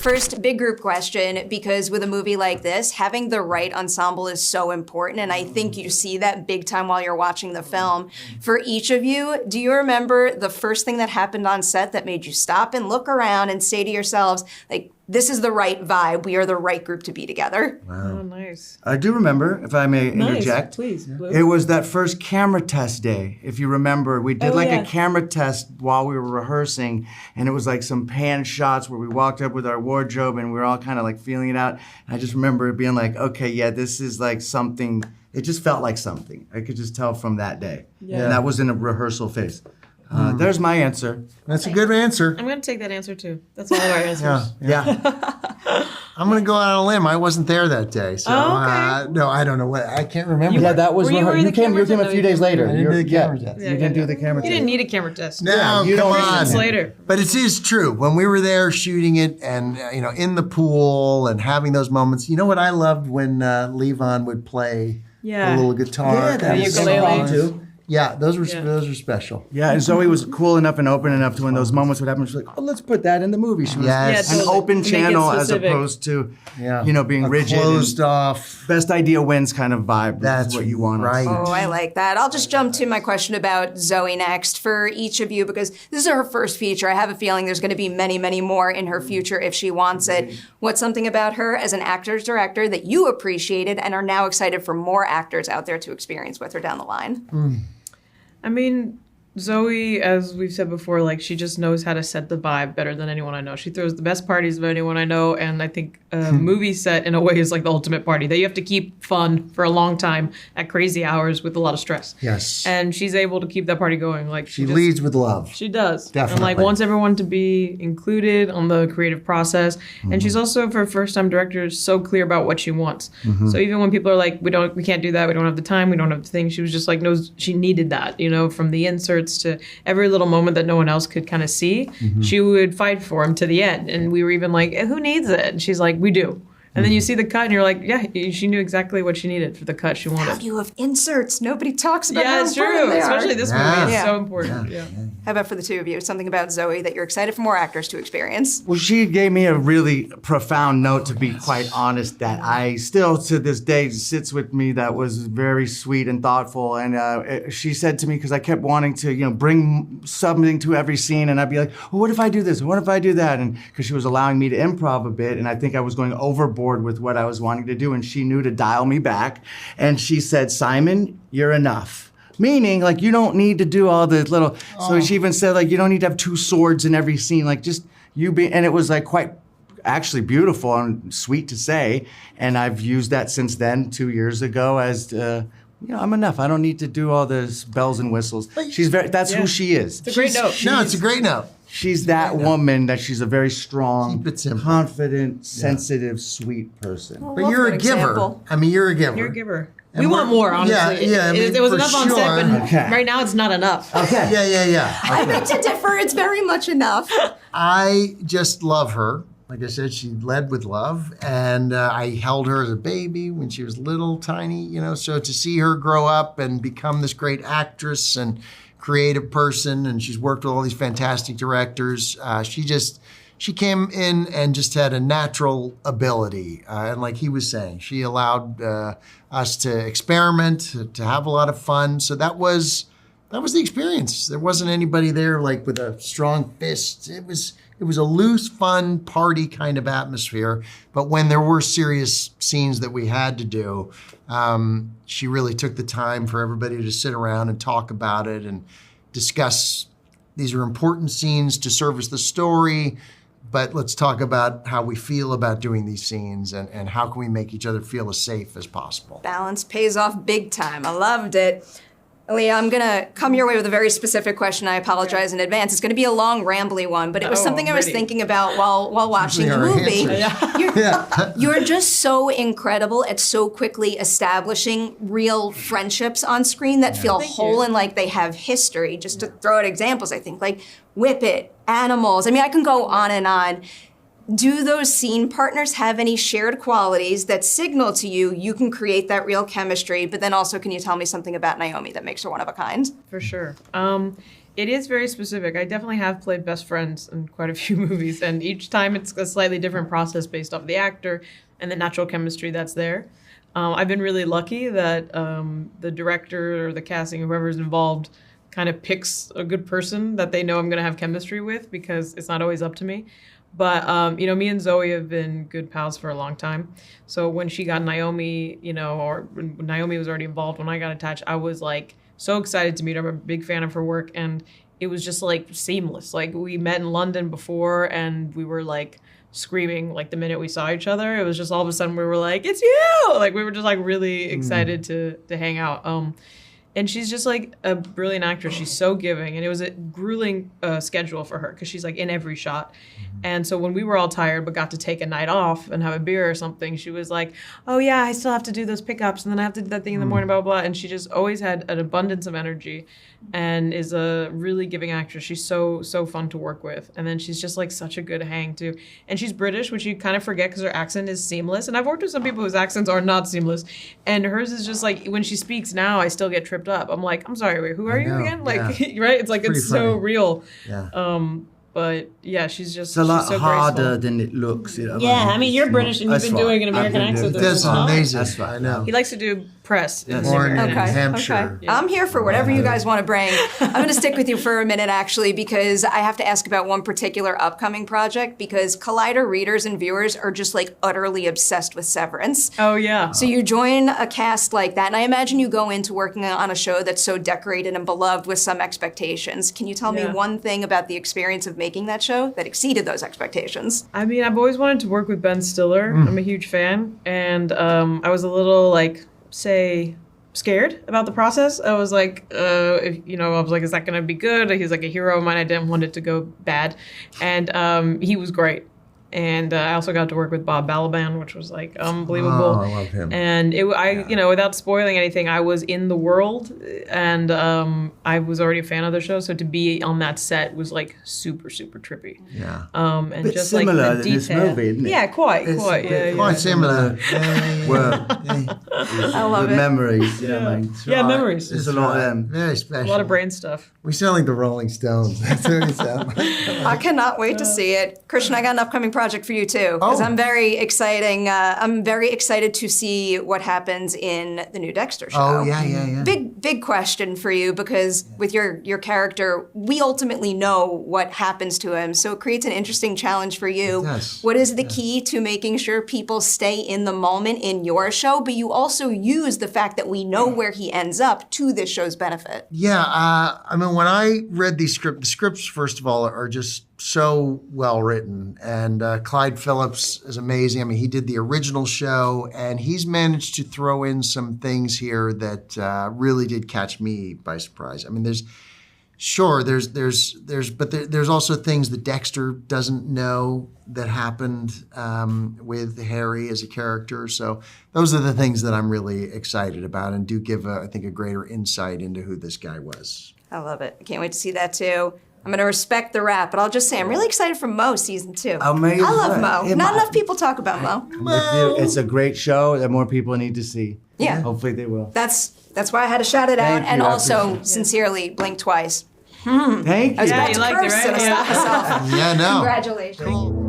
First, big group question, because with a movie like this, having the right ensemble is so important, and I think you see that big time while you're watching the film. For each of you, do you remember the first thing that happened on set that made you stop and look around and say to yourselves, like, this is the right vibe, we are the right group to be together? Wow. Oh, nice. I do remember, if I may interject. Nice, please. Blue. It was that first camera test day, if you remember. We did a camera test while we were rehearsing, and it was like some pan shots where we walked up with our wardrobe and we were all kind of like feeling it out. And I just remember it being like, okay, yeah, this is like something. It just felt like something. I could just tell from that day. Yeah. And that was in a rehearsal phase. There's my answer. That's a good answer. I'm going to take that answer too. That's all of our answers. Yeah. I'm going to go out on a limb. I wasn't there that day. So, okay. No, I don't know what. I can't remember. That was you came a few days later. I didn't do the camera test. You didn't do the camera test. You didn't need a camera test. No, you come don't on. need later. But it is true. When we were there shooting it and, in the pool and having those moments, you know what I loved when Levon would play a little guitar. Yeah, that was ukulele too. Yeah, those were special. Yeah, and Zoe was cool enough and open enough to when those moments would happen, she was like, oh, let's put that in the movie. She was an open channel as opposed to, being rigid. Closed off. Best idea wins kind of vibe. That's what you want. Right. Oh, I like that. I'll just jump to my question about Zoe next for each of you, because this is her first feature. I have a feeling there's going to be many, many more in her future if she wants it. What's something about her as an actor's director that you appreciated and are now excited for more actors out there to experience with her down the line? I mean, Zoe, as we've said before, like, she just knows how to set the vibe better than anyone I know. She throws the best parties of anyone I know, and I think a movie set, in a way, is like the ultimate party that you have to keep fun for a long time at crazy hours with a lot of stress. Yes. And she's able to keep that party going. Like, she leads with love. She does. Definitely. And, like, wants everyone to be included on the creative process. And she's also, for a first-time director, so clear about what she wants. So even when people are like, we can't do that, we don't have the time, we don't have the thing, she was just like, knows she needed that, from the inserts to every little moment that no one else could kind of see. She would fight for him to the end. And we were even like, who needs it? And she's like, we do. And then you see the cut and you're like, yeah, she knew exactly what she needed for the cut she wanted. Value of inserts. Nobody talks about how it's important true. they are. Especially this movie. It's so important. Yeah. How about for the two of you? Something about Zoe that you're excited for more actors to experience? Well, she gave me a really profound note, to be quite honest, that I still to this day sits with me, that was very sweet and thoughtful. And she said to me, because I kept wanting to, bring something to every scene, and I'd be like, well, what if I do this? What if I do that? And because she was allowing me to improv a bit, and I think I was going overboard with what I was wanting to do, and she knew to dial me back. And she said, Simon, you're enough. Meaning, like, you don't need to do all the little, so she even said, like, you don't need to have two swords in every scene, like, just you be, and it was like quite actually beautiful and sweet to say. And I've used that since then, 2 years ago, as I'm enough. I don't need to do all this bells and whistles. That's who she is. It's a great note. No, it's a great note. She's that woman that she's a very strong, Keep it simple. Confident, sensitive, sweet person. Well, But you're a giver. example. I mean, you're a giver. You're a giver. And We want more, honestly. Yeah, I mean, there was for enough on set, but Okay. right now it's not enough. Okay. Yeah. I beg to differ. It's very much enough. I just love her. Like I said, she led with love, and I held her as a baby when she was little, tiny, so to see her grow up and become this great actress and creative person, and she's worked with all these fantastic directors, she came in and just had a natural ability. And like he was saying, she allowed us to experiment, to have a lot of fun. So that was the experience. There wasn't anybody there like with a strong fist. It was a loose, fun, party kind of atmosphere. But when there were serious scenes that we had to do, she really took the time for everybody to sit around and talk about it and discuss, these are important scenes to service the story, but let's talk about how we feel about doing these scenes and how can we make each other feel as safe as possible. Balance pays off big time. I loved it. Alia, I'm going to come your way with a very specific question. I apologize in advance. It's going to be a long, rambly one, but it was something I was thinking about while watching the movie. You're just so incredible at so quickly establishing real friendships on screen that feel whole and like they have history. Just to throw out examples, I think, like Whip It, Animals. I mean, I can go on and on. Do those scene partners have any shared qualities that signal to you can create that real chemistry, but then also can you tell me something about Naomi that makes her one of a kind? For sure. It is very specific. I definitely have played best friends in quite a few movies, and each time it's a slightly different process based off the actor and the natural chemistry that's there. I've been really lucky that the director or the casting, whoever's involved, kind of picks a good person that they know I'm going to have chemistry with, because it's not always up to me. But, me and Zoe have been good pals for a long time. So when she got Naomi, or when Naomi was already involved, when I got attached, I was like so excited to meet her. I'm a big fan of her work. And it was just like seamless. Like we met in London before and we were like screaming like the minute we saw each other. It was just all of a sudden we were like, it's you! Like we were just like really excited to hang out. And she's just like a brilliant actress. She's so giving. And it was a grueling schedule for her because she's like in every shot. And so when we were all tired but got to take a night off and have a beer or something, she was like, oh yeah, I still have to do those pickups and then I have to do that thing in the morning, blah, blah, blah. And she just always had an abundance of energy and is a really giving actress. She's so fun to work with. And then she's just like such a good hang too. And she's British, which you kind of forget because her accent is seamless. And I've worked with some people whose accents are not seamless. And hers is just like, when she speaks now, I still get tripped up. I'm like, I'm sorry, wait, who are you again? Like, right? It's like, it's so real. Yeah. But yeah, she's just It's a lot she's so harder graceful. than it looks. Yeah, I mean, you're British and you've been doing an American accent. That's amazing. That's right. I know. He likes to do press. Yes. Born in Okay. Hampshire. Okay. I'm here for whatever you guys want to bring. I'm going to stick with you for a minute, actually, because I have to ask about one particular upcoming project, because Collider readers and viewers are just like utterly obsessed with Severance. Oh, yeah. So you join a cast like that, and I imagine you go into working on a show that's so decorated and beloved with some expectations. Can you tell me one thing about the experience of making that show that exceeded those expectations? I mean, I've always wanted to work with Ben Stiller. I'm a huge fan. And I was a little, scared about the process. I was like, I was like, is that going to be good? He's like a hero of mine. I didn't want it to go bad. And he was great. And I also got to work with Bob Balaban, which was like unbelievable. Oh, I love him. And without spoiling anything, I was in the world, and I was already a fan of the show. So to be on that set was like super, super trippy. Yeah. And Bit just similar like to the this detail. movie, isn't it? Yeah, quite. Quite similar. Well, I love the it. memories. Yeah, memories. There's a lot of them. Very special. A lot of brain stuff. We sound like the Rolling Stones. That's what we sound like. I cannot wait to see it. Christian, I got an upcoming project for you too, because I'm very exciting. I'm very excited to see what happens in the new Dexter show. Oh, yeah. Big question for you, because with your character, we ultimately know what happens to him, so it creates an interesting challenge for you. It does. What is the key to making sure people stay in the moment in your show, but you also use the fact that we know where he ends up to this show's benefit? Yeah, I mean, when I read the scripts, first of all, are just so well written. And Clyde Phillips is amazing. I mean, he did the original show, and he's managed to throw in some things here that really did catch me by surprise. I mean, there's also things that Dexter doesn't know that happened with Harry as a character. So those are the things that I'm really excited about and do give, I think, a greater insight into who this guy was. I love it. I can't wait to see that too. I'm going to respect the rap, but I'll just say I'm really excited for Mo season 2. Amazing. I love Mo. Yeah, Not enough people talk about Mo. It's a great show that more people need to see. Yeah. Hopefully they will. That's why I had to shout it out, Thank and you, I also appreciate it. sincerely blink twice. Thank I was you. about you to liked it, curse right? and I stopped myself. Yeah, no. Congratulations.